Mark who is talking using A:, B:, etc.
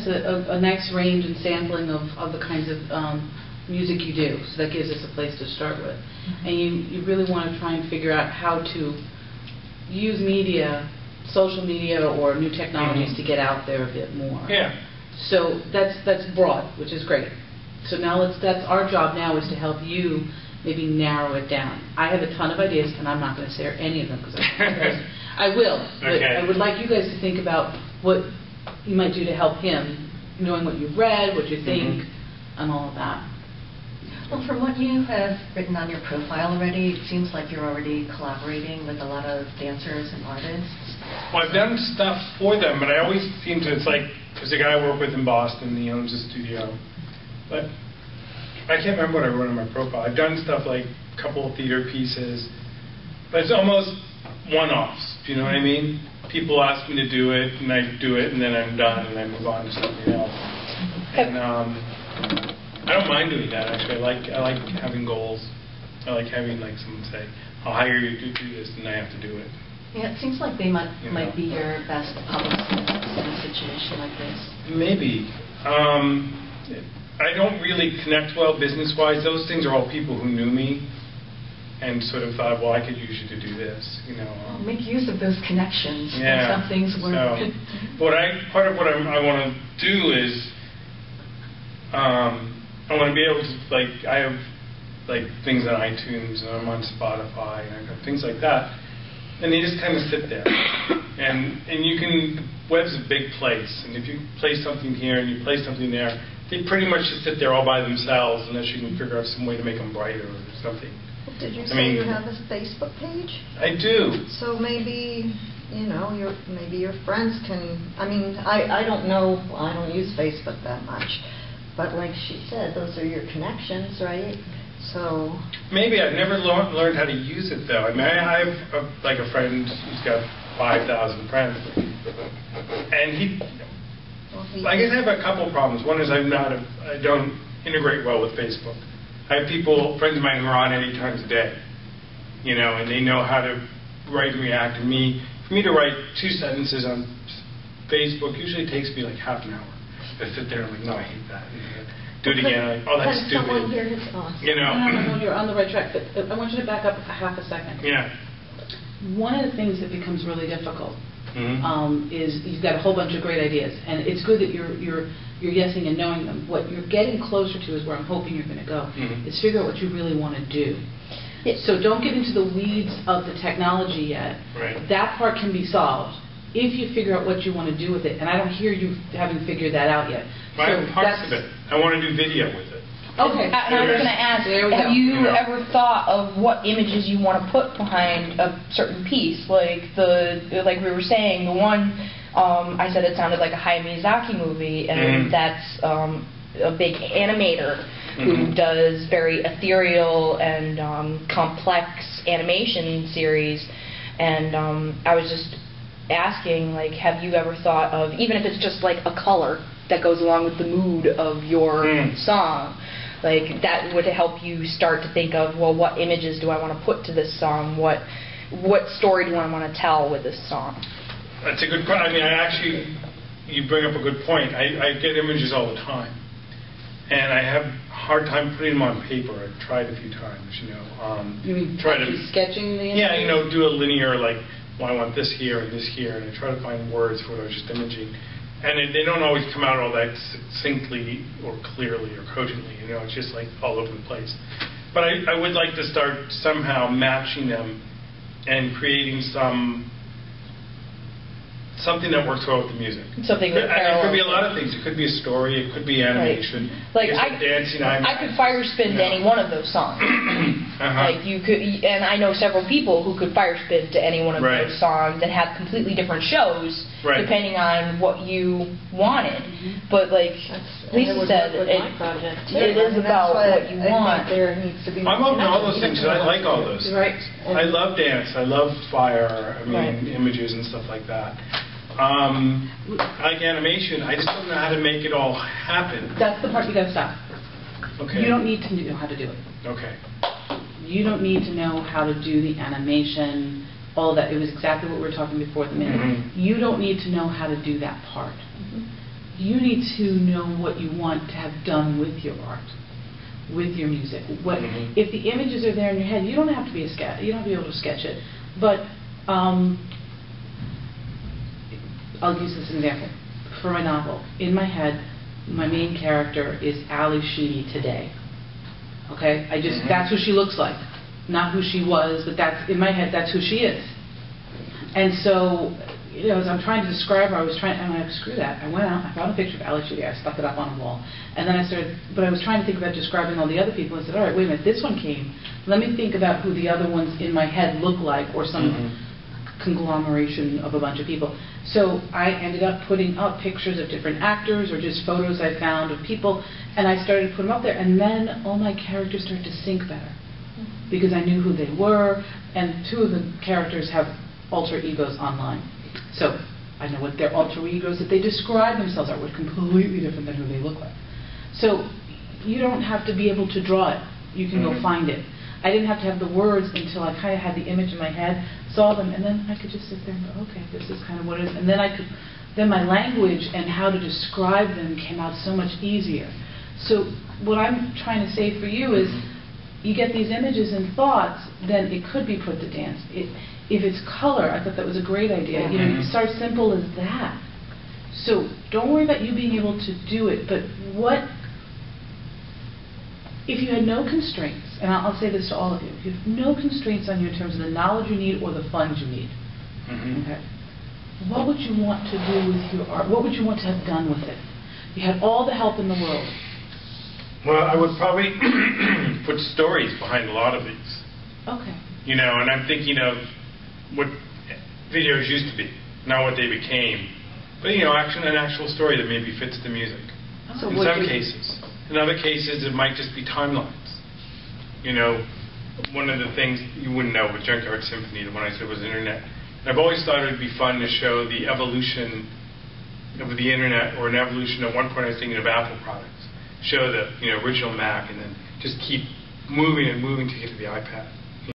A: us a nice range and sampling of the kinds of music you do, so that gives us a place to start with. And you really want to try and figure out how to use media, social media or new technologies to get out there a bit more.
B: Yeah.
A: So that's broad, which is great. So now that's our job now, is to help you maybe narrow it down. I have a ton of ideas, and I'm not going to share any of them because I will. But
B: okay.
A: I would like you guys to think about what you might do to help him, knowing what you've read, what you think, and all of that.
C: Well, from what you have written on your profile already, it seems like you're already collaborating with a lot of dancers and artists.
B: Well, I've done stuff for them, but I always seem to, it's like, there's a guy I work with in Boston, he owns a studio. But I can't remember what I wrote on my profile. I've done stuff like a couple of theater pieces, but it's almost one-offs, do you know what I mean? People ask me to do it, and I do it, and then I'm done, and I move on to something else. And I don't mind doing that, actually. I like having goals. I like having like someone say, I'll hire you to do this, and I have to do it.
C: Yeah, it seems like they might be your best publicist in a situation like this.
B: Maybe. I don't really connect well business-wise. Those things are all people who knew me and sort of thought, well, I could use you to do this, you know.
C: Well, make use of those connections.
B: Yeah.
C: Some things work.
B: So, part of what I want to do is, I want to be able to, like, I have like things on iTunes and I'm on Spotify and I've got things like that, and they just kind of sit there. And you can, the web's a big place, and if you play something here and you play something there, they pretty much just sit there all by themselves unless you can figure out some way to make them brighter or something.
D: Well, did you say you have a Facebook page?
B: I do.
D: So maybe, you know, maybe your friends can, I mean, I don't know, I don't use Facebook that much, but like she said, those are your connections, right? So
B: maybe. I've never learned how to use it, though. I mean, I have like a friend who's got 5,000 friends, and I guess I have a couple of problems. One is I don't integrate well with Facebook. I have friends of mine who are on 8 times a day, you know, and they know how to write and react. And for me to write 2 sentences on Facebook usually takes me like half an hour. I sit there and I'm like, no, I hate that. Do it again. Like, oh, that's stupid.
D: Someone hear his thoughts?
B: You know.
A: No, you're on the right track. But I want you to back up a half a second.
B: Yeah.
A: One of the things that becomes really difficult is you've got a whole bunch of great ideas, and it's good that you're yesing and knowing them. What you're getting closer to is where I'm hoping you're going to go. Is figure out what you really want to do. So don't get into the weeds of the technology yet.
B: Right.
A: That part can be solved if you figure out what you want to do with it. And I don't hear you having figured that out yet.
B: Well, I have parts of it. I want to do video with it.
A: Okay.
E: And I was going to ask, have you ever thought of what images you want to put behind a certain piece? Like we were saying, the one I said it sounded like a Hayao Miyazaki movie, and that's a big animator who does very ethereal and complex animation series. And I was just asking, like, have you ever thought of, even if it's just like a color that goes along with the mood of your song, like that would help you start to think of, well, what images do I want to put to this song? What story do I want to tell with this song?
B: That's a good point. I mean, you bring up a good point. I get images all the time, and I have a hard time putting them on paper. I've tried a few times, you know.
A: You mean sketching the images?
B: Yeah, you know, do a linear, like, well, I want this here and this here, and I try to find words for what I was just imaging. And they don't always come out all that succinctly or clearly or cogently, you know, it's just like all over the place. But I would like to start somehow matching them and creating something that works well with the music.
E: Something that
B: it could be a lot of things. It could be a story. It could be animation.
E: Right. Like
B: dancing.
E: I could fire spin to any one of those songs. Like you could, and I know several people who could fire spin to any one of those songs and have completely different shows depending on what you wanted. But like Lisa said, it is about what you want.
D: There needs to be.
B: I'm open to all those things. I like all those.
A: Right.
B: I love dance. I love fire. I mean, images and stuff like that. I like animation. I just don't know how to make it all happen.
A: That's the part you got to stop.
B: Okay.
A: You don't need to know how to do it.
B: Okay.
A: You don't need to know how to do the animation, all of that. It was exactly what we were talking before the minute. You don't need to know how to do that part. you need to know what you want to have done with your art, with your music. If the images are there in your head, you don't have to be you don't have to be able to sketch it. But I'll use this example. For my novel, in my head, my main character is Ali Sheedy today. Okay? That's who she looks like. Not who she was, but in my head, that's who she is. And so, as I'm trying to describe her, I'm like, screw that. I went out, I found a picture of Ali Sheedy, I stuck it up on a wall. And then but I was trying to think about describing all the other people. I said, all right, wait a minute, this one came. Let me think about who the other ones in my head look like, or some conglomeration of a bunch of people. So I ended up putting up pictures of different actors or just photos I found of people, and I started to put them up there, and then all my characters started to sync better because I knew who they were, and 2 of the characters have alter egos online. So I know what their alter egos that they describe themselves are, were completely different than who they look like. So you don't have to be able to draw it. You can go find it. I didn't have to have the words until I kind of had the image in my head, saw them, and then I could just sit there and go, okay, this is kind of what it is. And then my language and how to describe them came out so much easier. So what I'm trying to say for you is, you get these images and thoughts, then it could be put to dance. If it's color, I thought that was a great idea. You start simple as that. So don't worry about you being able to do it, but if you had no constraints, and I'll say this to all of you, if you have no constraints on you in terms of the knowledge you need or the funds you need, okay, what would you want to do with your art? What would you want to have done with it? You had all the help in the world.
B: Well, I would probably put stories behind a lot of these.
A: Okay.
B: And I'm thinking of what videos used to be, not what they became. But, an actual story that maybe fits the music.
A: So
B: in some cases. In other cases, it might just be timelines. One of the things you wouldn't know with Junkyard Symphony, the one I said was internet. And I've always thought it would be fun to show the evolution of the internet, or an evolution. At one point I was thinking of Apple products. Show the original Mac, and then just keep moving and moving to get to the iPad.